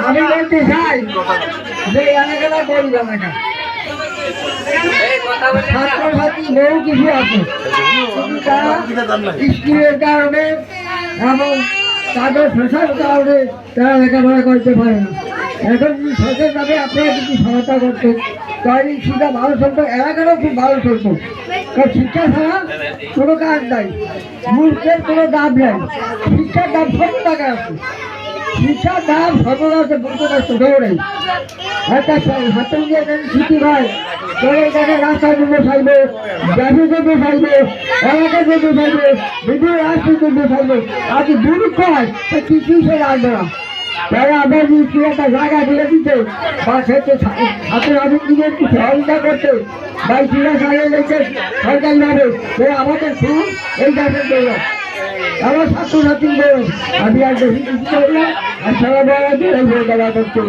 আমি বলতে চাই যে এলাকাটা করলাম এটা ছাত্রছাত্রী বহু কিছু আছে, তারা স্কুলের কারণে এবং তাদের পেশার কারণে তারা লেখাপড়া করতে পারে না। এখন যদি সরকারভাবে আপনারা যদি সহায়তা করতেন তাহলে শিক্ষা ভালো চলতো, এলাকারও খুব ভালো চলতো। কারণ শিক্ষা ছাড়া কোনো কাজ নাই, মূর্খের কোনো দাম নেই। শিক্ষার দাম সব টাকা আছে, শিক্ষার দাম সর্বদাছে বলতে পারছে দৌড়ে একটা হাতে দিয়ে শিখি ভাই ধরে এখানে রাস্তার জন্য চাইবে, গ্যাসের জন্য চাইবে, এলাকার জন্য চাইবে, বিভিন্ন রাষ্ট্রের জন্য চাইবে। আর যদি দুর্ভিক্ষ হয় তা কিছুই সে রাখবে না। তারা আমরা যদি একটা জায়গা দিয়ে দিতে বা সেটা হাতে হাতের দিকে একটু সহযোগিতা করতে বা ক্রীড়া চালিয়ে রেখে সরকারিভাবে আমাদের শুরু এই গাছের জন্য আমার ছাত্রছাত্রী আমি আর বেশি কিছু করি না। আর সারা বেড়াতে এই বই দেওয়া করতে